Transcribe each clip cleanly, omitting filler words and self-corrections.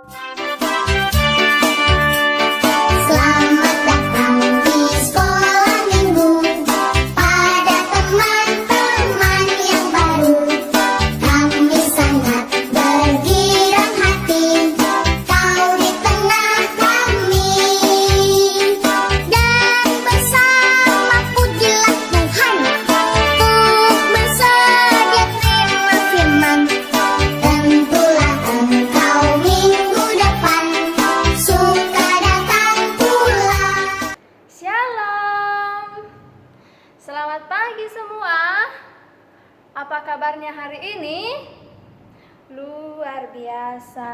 Selamat datang di sekolah minggu pada teman-teman yang baru. Kami sangat bergirang hati kau di tengah kami. Dan bersama pujilah Tuhan untuk bersedia terima firman. Tentulah engkau minggu depan suka datang pula. Shalom. Selamat pagi semua. Apa kabarnya hari ini? Luar biasa.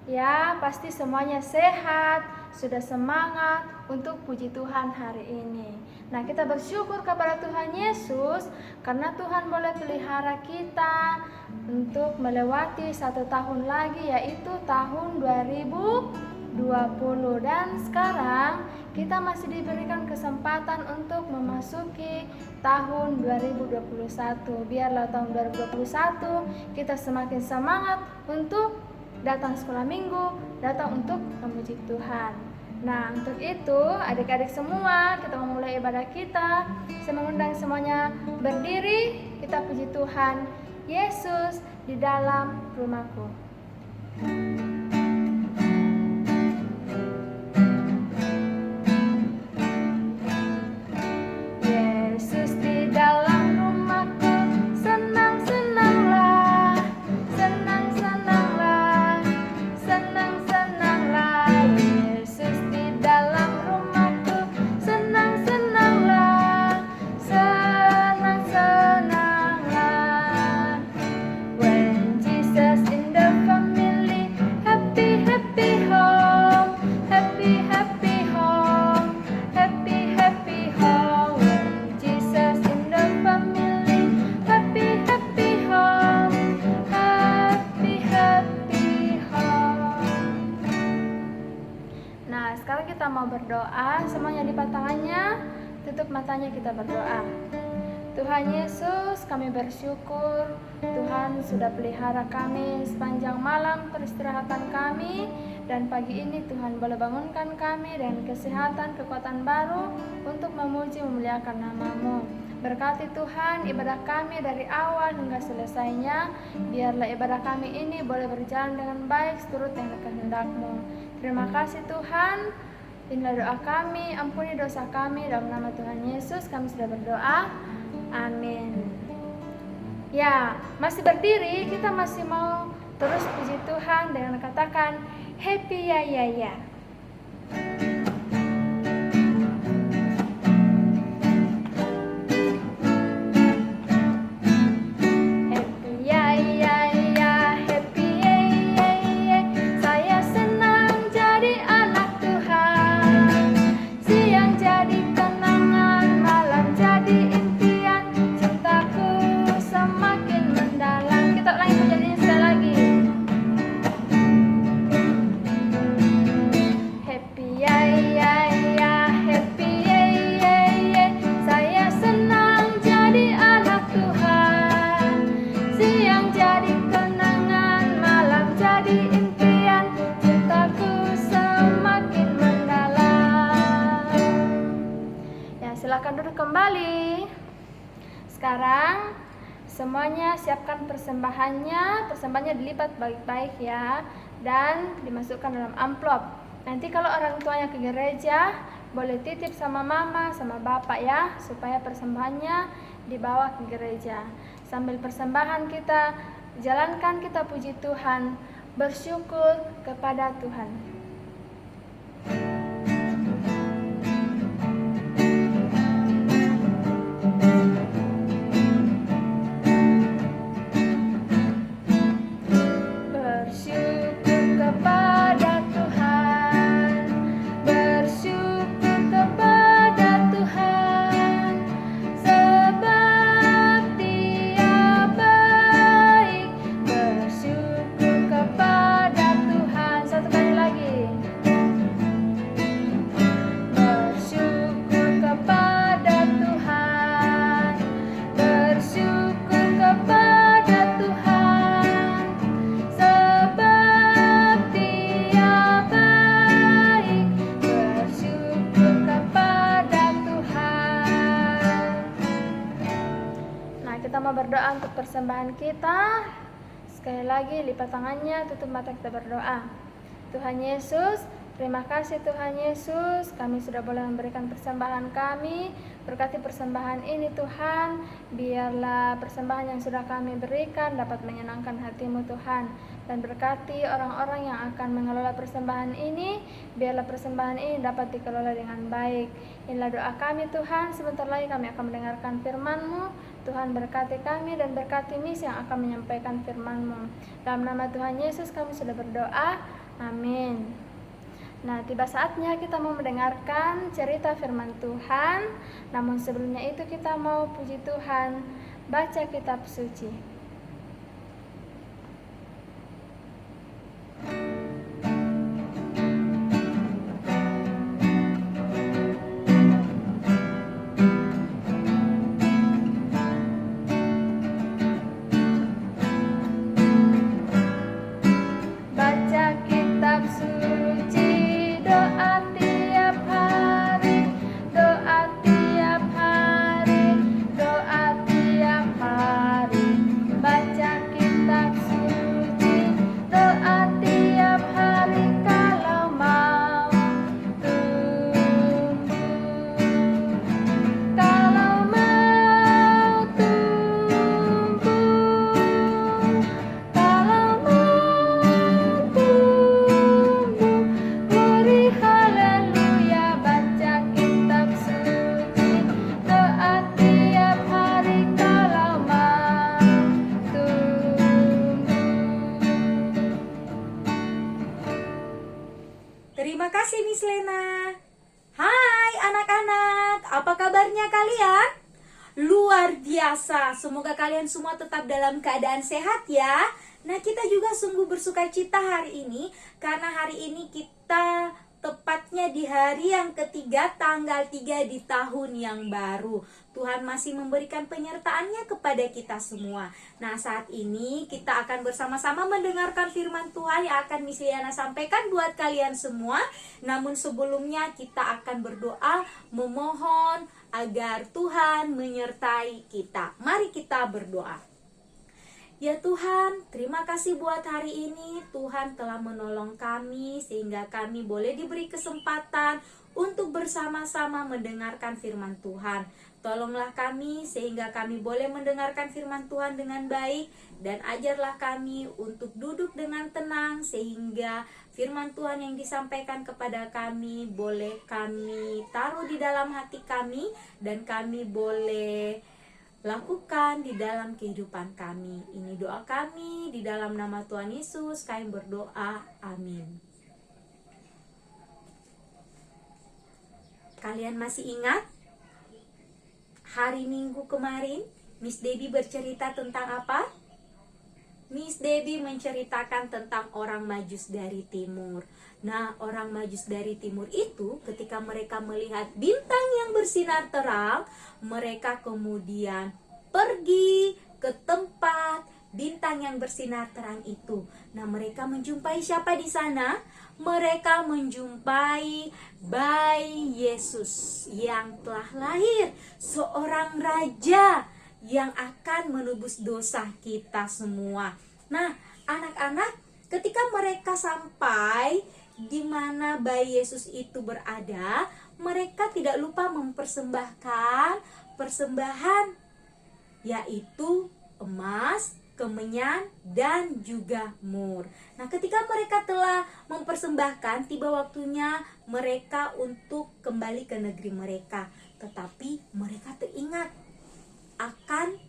Ya, pasti semuanya sehat, sudah semangat untuk puji Tuhan hari ini. Nah, kita bersyukur kepada Tuhan Yesus karena Tuhan boleh pelihara kita untuk melewati 1 tahun lagi, yaitu tahun 2020. Dan sekarang kita masih diberikan kesempatan untuk memasuki tahun 2021. Biarlah tahun 2021 kita semakin semangat untuk datang sekolah minggu, datang untuk memuji Tuhan. Nah, untuk itu adik-adik semua, kita memulai ibadah kita. Saya mengundang semuanya berdiri, kita puji Tuhan Yesus di dalam rumahku. Yesus di dalam rumahku, senang-senanglah, senang-senanglah, senang-senanglah. Yesus di dalam rumahku, senang-senanglah, senang-senanglah. When Jesus in the family, happy, happy home, happy, happy home, happy, happy home. When Jesus in the family, happy, happy home, happy, happy home. Nah, sekarang kita mau berdoa. Semuanya lipat tangannya, tutup matanya, kita berdoa. Tuhan Yesus, kami bersyukur Tuhan sudah pelihara kami sepanjang malam peristirahatan kami, dan pagi ini Tuhan boleh bangunkan kami dengan kesehatan, kekuatan baru untuk memuji memuliakan nama-Mu. Berkati Tuhan ibadah kami dari awal hingga selesainya. Biarlah ibadah kami ini boleh berjalan dengan baik seturut dengan kehendak-Mu. Terima kasih Tuhan. Inilah doa kami, ampuni dosa kami, dalam nama Tuhan Yesus kami sudah berdoa. Amin. Ya, masih berdiri, kita masih mau terus puji Tuhan dengan katakan happy ya ya ya. Happy ya ya ya, happy ya ya ya. Saya senang jadi anak Tuhan. Siang jadi kenangan, malam jadi impian. Cintaku semakin mendalam. Kita ulangi pujiannya sekali lagi. Happy ya ya ya, happy ya ya ya. Saya senang jadi anak Tuhan. Siang jadi kenangan, malam jadi impian. Cintaku semakin mendalam. Ya, silakan duduk kembali. Sekarang semuanya siapkan persembahannya. Persembahannya dilipat baik-baik ya, dan dimasukkan dalam amplop. Nanti kalau orang tuanya ke gereja, boleh titip sama mama, sama bapak ya, supaya persembahannya dibawa ke gereja. Sambil persembahan kita jalankan, kita puji Tuhan, bersyukur kepada Tuhan. Bersyukur kepada Tuhan, bersyukur kepada Tuhan, sebab Dia baik. Bersyukur kepada Tuhan. Satu kali lagi. Kita mau berdoa untuk persembahan kita. Sekali lagi lipat tangannya, tutup mata, kita berdoa. Tuhan Yesus, terima kasih Tuhan Yesus, kami sudah boleh memberikan persembahan kami. Berkati persembahan ini Tuhan, biarlah persembahan yang sudah kami berikan dapat menyenangkan hati-Mu Tuhan. Dan berkati orang-orang yang akan mengelola persembahan ini, biarlah persembahan ini dapat dikelola dengan baik. Inilah doa kami Tuhan, sebentar lagi kami akan mendengarkan firman-Mu. Tuhan berkati kami dan berkati misi yang akan menyampaikan firman-Mu. Dalam nama Tuhan Yesus kami sudah berdoa, amin. Nah, tiba saatnya kita mau mendengarkan cerita firman Tuhan. Namun sebelumnya itu kita mau puji Tuhan, baca kitab suci. Baca kitab suci, doa tiap hari, doa tiap hari, doa tiap hari. Baca kitab suci, doa tiap hari kalau mau tumbuh, kalau mau tumbuh, kalau mau tumbuh. Glory haleluya, baca kitab suci, doa tiap hari kalau mau tumbuh. Terima kasih Miss Lena. Hai anak-anak, apa kabarnya kalian? Luar biasa, semoga kalian semua tetap dalam keadaan sehat ya. Nah, kita juga sungguh bersuka cita hari ini, karena hari ini kita tepatnya di hari yang ketiga, tanggal 3 di tahun yang baru. Tuhan masih memberikan penyertaannya kepada kita semua. Nah, saat ini kita akan bersama-sama mendengarkan firman Tuhan yang akan Miss Liana sampaikan buat kalian semua. Namun sebelumnya kita akan berdoa memohon agar Tuhan menyertai kita. Mari kita berdoa. Ya Tuhan, terima kasih buat hari ini. Tuhan telah menolong kami sehingga kami boleh diberi kesempatan untuk bersama-sama mendengarkan firman Tuhan. Tolonglah kami sehingga kami boleh mendengarkan firman Tuhan dengan baik, dan ajarlah kami untuk duduk dengan tenang sehingga firman Tuhan yang disampaikan kepada kami boleh kami taruh di dalam hati kami dan kami boleh lakukan di dalam kehidupan kami. Ini doa kami di dalam nama Tuhan Yesus kami berdoa, amin. Kalian masih ingat hari Minggu kemarin Miss Debbie bercerita tentang apa? Miss Debbie menceritakan tentang orang Majus dari timur. Nah, orang Majus dari timur itu ketika mereka melihat bintang yang bersinar terang, mereka kemudian pergi ke tempat bintang yang bersinar terang itu. Nah, mereka menjumpai siapa di sana? Mereka menjumpai bayi Yesus yang telah lahir, seorang raja yang akan menebus dosa kita semua. Nah, anak-anak, ketika mereka sampai di mana bayi Yesus itu berada, mereka tidak lupa mempersembahkan persembahan, yaitu emas, kemenyan, dan juga mur. Nah, ketika mereka telah mempersembahkan, tiba waktunya mereka untuk kembali ke negeri mereka. Tetapi mereka teringat akan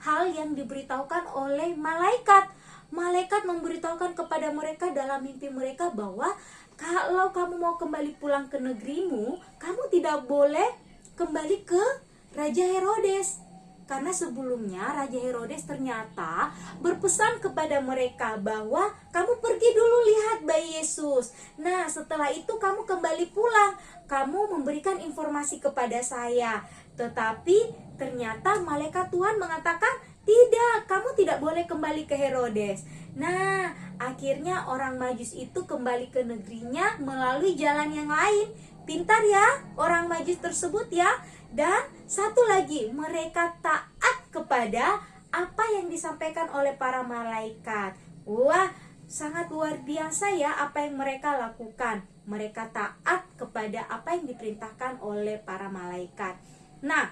hal yang diberitahukan oleh malaikat. Malaikat memberitahukan kepada mereka dalam mimpi mereka bahwa kalau kamu mau kembali pulang ke negerimu, kamu tidak boleh kembali ke Raja Herodes. Karena sebelumnya Raja Herodes ternyata berpesan kepada mereka bahwa kamu pergi dulu lihat bayi Yesus. Nah, setelah itu kamu kembali pulang, kamu memberikan informasi kepada saya. Tetapi ternyata malaikat Tuhan mengatakan, tidak, kamu tidak boleh kembali ke Herodes. Nah, akhirnya orang Majus itu kembali ke negerinya melalui jalan yang lain. Pintar ya orang Majus tersebut ya. Dan satu lagi, mereka taat kepada kepada apa yang disampaikan oleh para malaikat. Wah, sangat luar biasa ya apa yang mereka lakukan. Mereka taat kepada apa yang diperintahkan oleh para malaikat. Nah,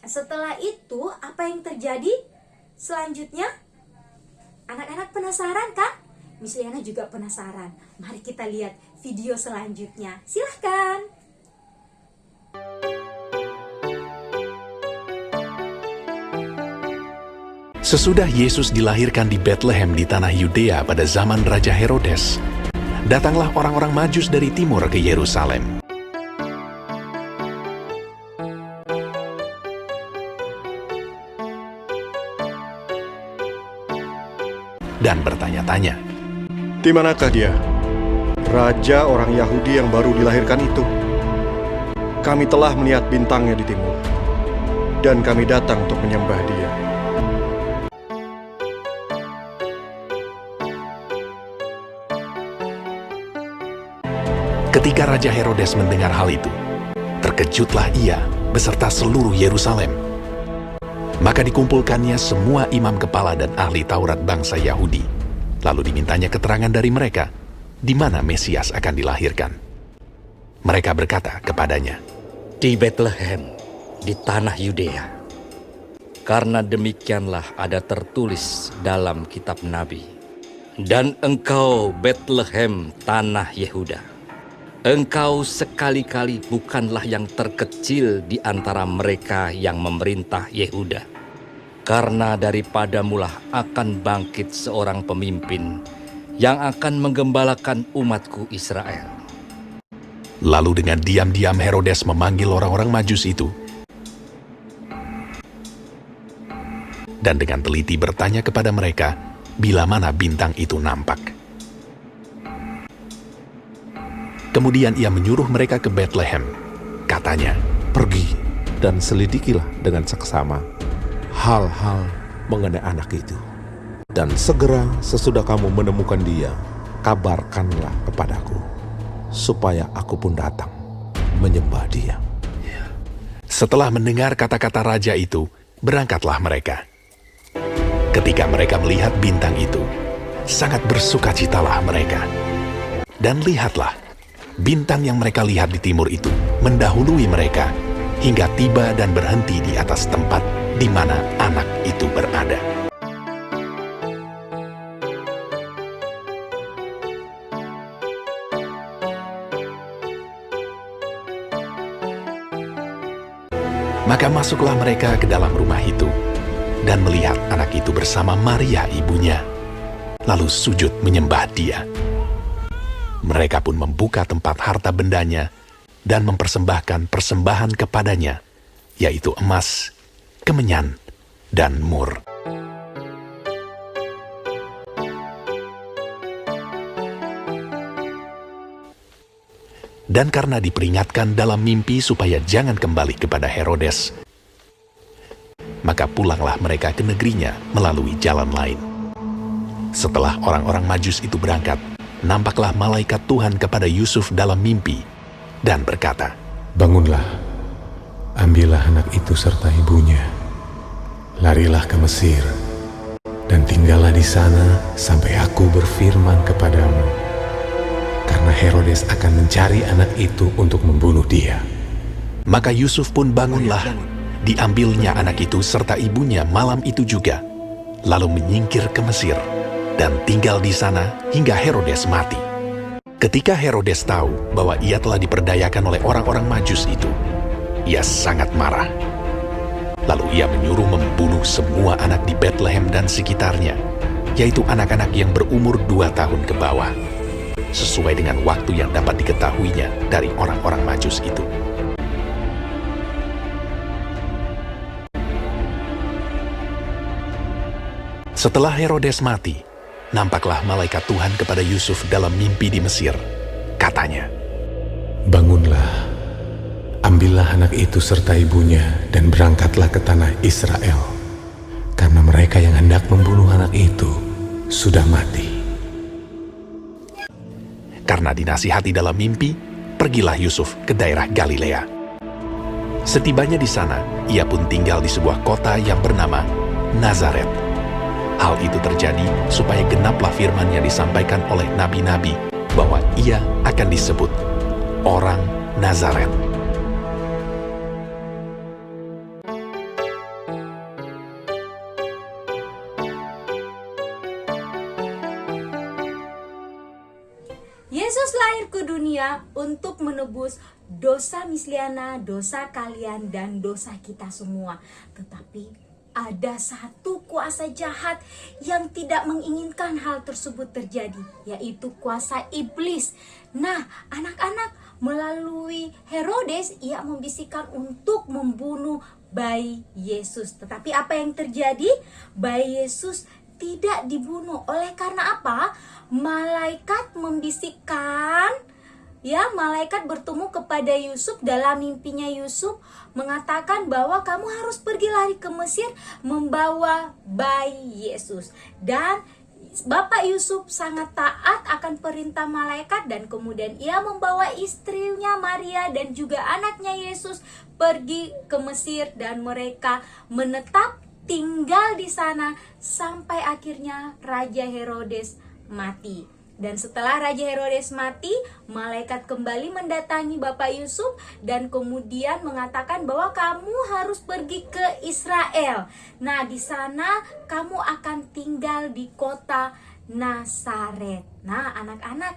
setelah itu apa yang terjadi selanjutnya? Anak-anak penasaran kan? Miss Liana juga penasaran. Mari kita lihat video selanjutnya. Silahkan. Sesudah Yesus dilahirkan di Bethlehem di tanah Yudea pada zaman Raja Herodes, datanglah orang-orang Majus dari timur ke Yerusalem. Dan bertanya-tanya, Di manakah dia? Raja orang Yahudi yang baru dilahirkan itu. Kami telah melihat bintangnya di timur, dan kami datang untuk menyembah dia. Ketika Raja Herodes mendengar hal itu, terkejutlah ia beserta seluruh Yerusalem. Maka dikumpulkannya semua imam kepala dan ahli Taurat bangsa Yahudi. Lalu dimintanya keterangan dari mereka, di mana Mesias akan dilahirkan. Mereka berkata kepadanya, Di Bethlehem, di tanah Yudea. Karena demikianlah ada tertulis dalam kitab Nabi. Dan engkau Bethlehem, tanah Yehuda. Engkau sekali-kali bukanlah yang terkecil di antara mereka yang memerintah Yehuda. Karena daripadamulah akan bangkit seorang pemimpin yang akan menggembalakan umatku Israel. Lalu dengan diam-diam Herodes memanggil orang-orang Majus itu, dan dengan teliti bertanya kepada mereka, bila mana bintang itu nampak. Kemudian ia menyuruh mereka ke Bethlehem. Katanya, Pergi dan selidikilah dengan seksama hal-hal mengenai anak itu. Dan segera sesudah kamu menemukan dia, kabarkanlah kepadaku, supaya aku pun datang menyembah dia. Setelah mendengar kata-kata raja itu, berangkatlah mereka. Ketika mereka melihat bintang itu, sangat bersukacitalah mereka. Dan lihatlah, bintang yang mereka lihat di timur itu mendahului mereka hingga tiba dan berhenti di atas tempat di mana anak itu berada. Maka masuklah mereka ke dalam rumah itu dan melihat anak itu bersama Maria ibunya, lalu sujud menyembah dia. Mereka pun membuka tempat harta bendanya dan mempersembahkan persembahan kepadanya, yaitu emas, kemenyan, dan mur. Dan karena diperingatkan dalam mimpi supaya jangan kembali kepada Herodes, maka pulanglah mereka ke negerinya melalui jalan lain. Setelah orang-orang Majus itu berangkat, nampaklah malaikat Tuhan kepada Yusuf dalam mimpi dan berkata, Bangunlah, ambillah anak itu serta ibunya, larilah ke Mesir, dan tinggallah di sana sampai aku berfirman kepadamu. Karena Herodes akan mencari anak itu untuk membunuh dia. Maka Yusuf pun bangunlah, diambilnya anak itu serta ibunya malam itu juga, lalu menyingkir ke Mesir, dan tinggal di sana hingga Herodes mati. Ketika Herodes tahu bahwa ia telah diperdayakan oleh orang-orang Majus itu, ia sangat marah. Lalu ia menyuruh membunuh semua anak di Bethlehem dan sekitarnya, yaitu anak-anak yang berumur 2 tahun ke bawah, sesuai dengan waktu yang dapat diketahuinya dari orang-orang Majus itu. Setelah Herodes mati, nampaklah malaikat Tuhan kepada Yusuf dalam mimpi di Mesir. Katanya, Bangunlah, ambillah anak itu serta ibunya dan berangkatlah ke tanah Israel, karena mereka yang hendak membunuh anak itu sudah mati. karena dinasihati dalam mimpi, pergilah Yusuf ke daerah Galilea. Setibanya di sana, ia pun tinggal di sebuah kota yang bernama Nazaret. Hal itu terjadi supaya genaplah firman yang disampaikan oleh nabi-nabi bahwa ia akan disebut orang Nazaret. Yesus lahir ke dunia untuk menebus dosa Misliana, dosa kalian, dan dosa kita semua. Tetapi ada satu kuasa jahat yang tidak menginginkan hal tersebut terjadi, yaitu kuasa iblis. Nah, anak-anak, melalui Herodes ia membisikkan untuk membunuh bayi Yesus. Tetapi apa yang terjadi? Bayi Yesus tidak dibunuh. Oleh karena apa? Malaikat membisikkan, malaikat bertemu kepada Yusuf dalam mimpinya. Yusuf mengatakan bahwa kamu harus pergi lari ke Mesir membawa bayi Yesus. Dan Bapak Yusuf sangat taat akan perintah malaikat, dan kemudian ia membawa istrinya Maria dan juga anaknya Yesus pergi ke Mesir, dan mereka menetap tinggal di sana sampai akhirnya Raja Herodes mati. Dan setelah Raja Herodes mati, malaikat kembali mendatangi Bapak Yusuf dan kemudian mengatakan bahwa kamu harus pergi ke Israel. Nah, di sana kamu akan tinggal di kota Nazaret. Nah, anak-anak,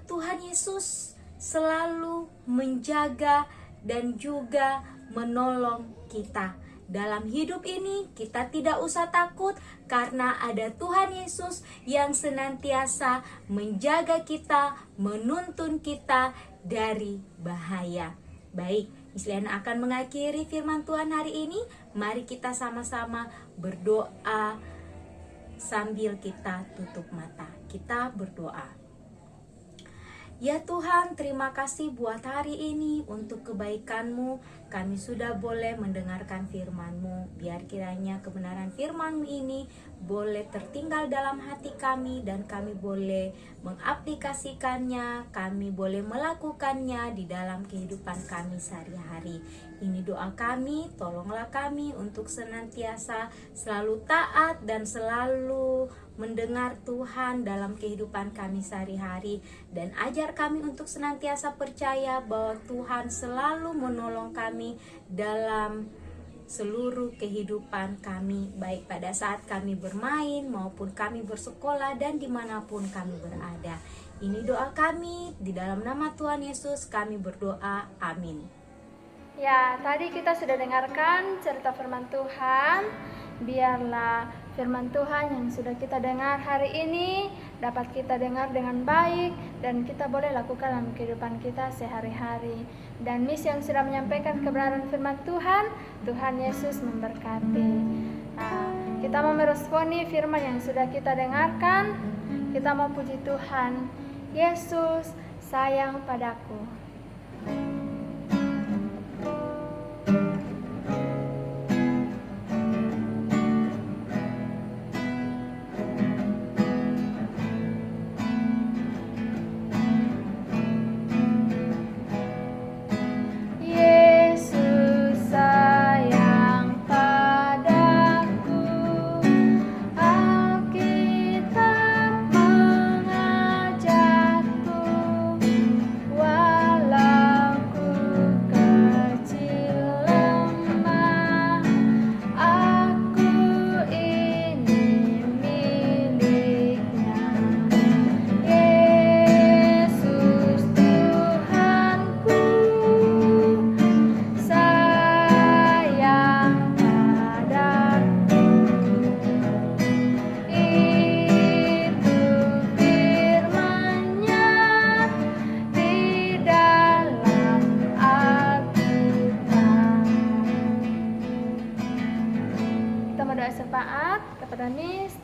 Tuhan Yesus selalu menjaga dan juga menolong kita. Dalam hidup ini kita tidak usah takut karena ada Tuhan Yesus yang senantiasa menjaga kita, menuntun kita dari bahaya. Baik, Miss Liana akan mengakhiri firman Tuhan hari ini. Mari kita sama-sama berdoa sambil kita tutup mata. Kita berdoa. Ya Tuhan, terima kasih buat hari ini untuk kebaikan-Mu. Kami sudah boleh mendengarkan firman-Mu. Biar kiranya kebenaran firman-Mu ini boleh tertinggal dalam hati kami dan kami boleh mengaplikasikannya, kami boleh melakukannya di dalam kehidupan kami sehari-hari. Ini doa kami, tolonglah kami untuk senantiasa selalu taat dan selalu mendengar Tuhan dalam kehidupan kami sehari-hari, dan ajar kami untuk senantiasa percaya bahwa Tuhan selalu menolong kami dalam seluruh kehidupan kami, baik pada saat kami bermain maupun kami bersekolah dan dimanapun kami berada. Ini doa kami, di dalam nama Tuhan Yesus kami berdoa, amin. Ya, tadi kita sudah dengarkan cerita firman Tuhan. Biarlah firman Tuhan yang sudah kita dengar hari ini dapat kita dengar dengan baik dan kita boleh lakukan dalam kehidupan kita sehari-hari. Dan Miss yang sudah menyampaikan kebenaran firman Tuhan, Tuhan Yesus memberkati. Kita mau meresponi firman yang sudah kita dengarkan. Kita mau puji Tuhan. Yesus sayang padaku.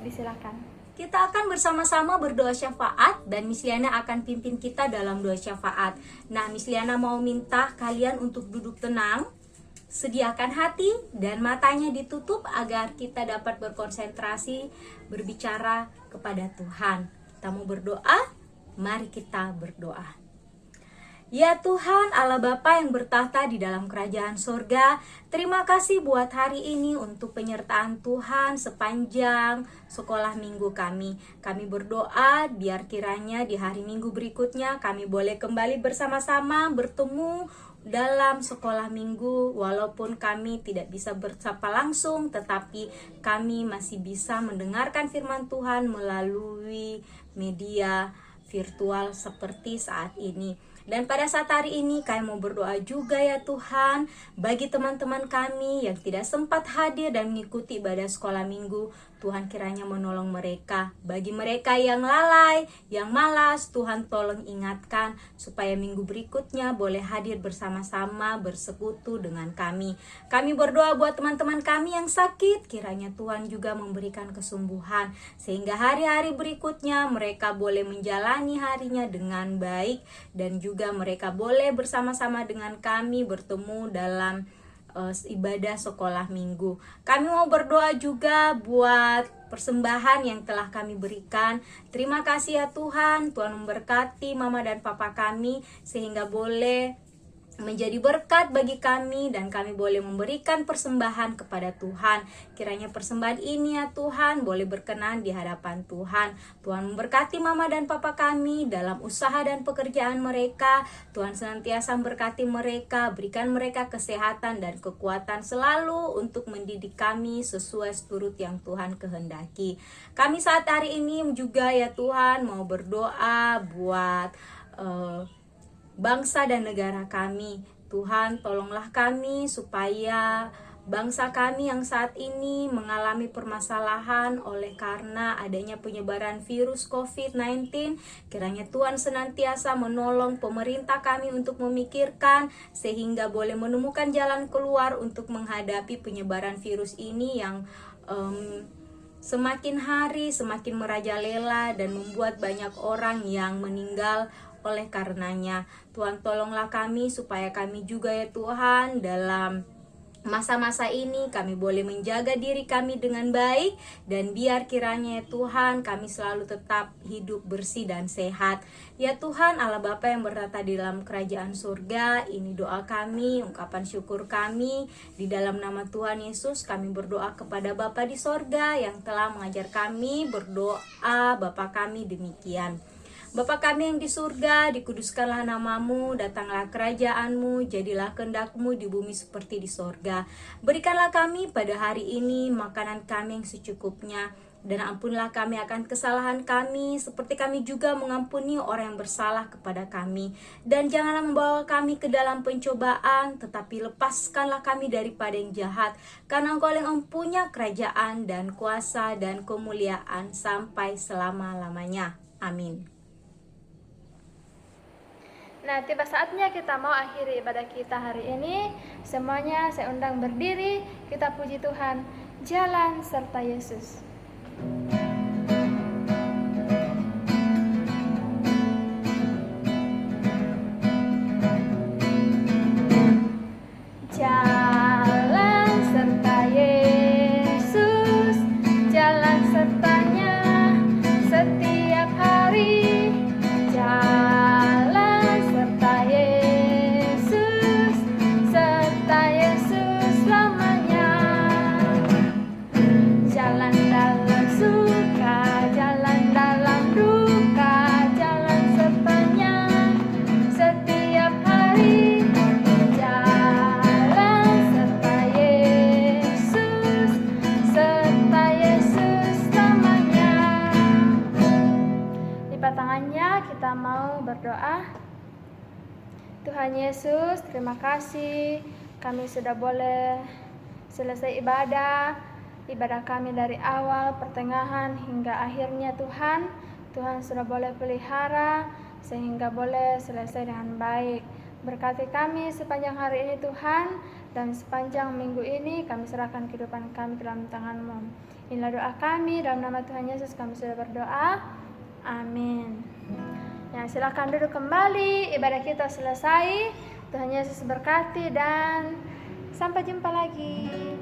Disilakan. Kita akan bersama-sama berdoa syafaat dan Miss Liana akan pimpin kita dalam doa syafaat. Nah, Miss Liana mau minta kalian untuk duduk tenang, sediakan hati dan matanya ditutup agar kita dapat berkonsentrasi berbicara kepada Tuhan. Kita mau berdoa, mari kita berdoa. Ya Tuhan Allah Bapa yang bertahta di dalam kerajaan sorga, terima kasih buat hari ini untuk penyertaan Tuhan sepanjang sekolah minggu kami. Kami berdoa biar kiranya di hari minggu berikutnya kami boleh kembali bersama-sama bertemu dalam sekolah minggu, walaupun kami tidak bisa bersapa langsung, tetapi kami masih bisa mendengarkan firman Tuhan melalui media virtual seperti saat ini. Dan pada saat hari ini kami mau berdoa juga ya Tuhan, bagi teman-teman kami yang tidak sempat hadir dan mengikuti ibadah sekolah minggu, Tuhan kiranya menolong mereka. Bagi mereka yang lalai, yang malas, Tuhan tolong ingatkan supaya minggu berikutnya boleh hadir bersama-sama bersekutu dengan kami. Kami berdoa buat teman-teman kami yang sakit, kiranya Tuhan juga memberikan kesembuhan sehingga hari-hari berikutnya mereka boleh menjalani harinya dengan baik, dan juga mereka boleh bersama-sama dengan kami bertemu dalam ibadah sekolah minggu. Kami mau berdoa juga buat persembahan yang telah kami berikan. Terima kasih ya Tuhan, Tuhan memberkati mama dan papa kami sehingga boleh menjadi berkat bagi kami dan kami boleh memberikan persembahan kepada Tuhan. Kiranya persembahan ini ya Tuhan boleh berkenan di hadapan Tuhan. Tuhan memberkati mama dan papa kami dalam usaha dan pekerjaan mereka. Tuhan senantiasa memberkati mereka, berikan mereka kesehatan dan kekuatan selalu untuk mendidik kami sesuai seturut yang Tuhan kehendaki. Kami saat hari ini juga ya Tuhan mau berdoa buat bangsa dan negara kami. Tuhan tolonglah kami supaya bangsa kami yang saat ini mengalami permasalahan oleh karena adanya penyebaran virus COVID-19. Kiranya Tuhan senantiasa menolong pemerintah kami untuk memikirkan sehingga boleh menemukan jalan keluar untuk menghadapi penyebaran virus ini yang semakin hari semakin merajalela dan membuat banyak orang yang meninggal oleh karenanya. Tuhan tolonglah kami supaya kami juga ya Tuhan dalam masa-masa ini kami boleh menjaga diri kami dengan baik, dan biar kiranya ya Tuhan kami selalu tetap hidup bersih dan sehat. Ya Tuhan Allah Bapa yang bertata di dalam kerajaan surga, ini doa kami, ungkapan syukur kami. Di dalam nama Tuhan Yesus kami berdoa kepada Bapa di sorga yang telah mengajar kami berdoa. Bapa kami demikian. Bapa kami yang di surga, dikuduskanlah namamu, datanglah kerajaanmu, jadilah kehendakmu di bumi seperti di sorga. Berikanlah kami pada hari ini makanan kami yang secukupnya, dan ampunlah kami akan kesalahan kami, seperti kami juga mengampuni orang yang bersalah kepada kami. Dan janganlah membawa kami ke dalam pencobaan, tetapi lepaskanlah kami daripada yang jahat, karena Engkau yang mempunyai kerajaan dan kuasa dan kemuliaan sampai selama-lamanya. Amin. Nah, tiba saatnya kita mau akhiri ibadah kita hari ini. Semuanya saya undang berdiri, kita puji Tuhan. Jalan serta Yesus. Jalan serta Yesus, jalan sertanya setiap hari. Jalan serta Yesus, serta Yesus selamanya. Jalan dalam suka, jalan dalam duka, jalan sertanya setiap hari. Jalan serta Yesus, serta Yesus selamanya. Lipat tangannya, kita mau berdoa. Tuhan Yesus, terima kasih kami sudah boleh selesai ibadah kami dari awal, pertengahan hingga akhirnya. Tuhan sudah boleh pelihara sehingga boleh selesai dengan baik. Berkati kami sepanjang hari ini Tuhan, dan sepanjang minggu ini kami serahkan kehidupan kami ke dalam tangan-Mu. Inilah doa kami, dalam nama Tuhan Yesus kami sudah berdoa. Amin. Ya, silakan duduk kembali, ibadah kita selesai. Tuhan Yesus berkati dan sampai jumpa lagi.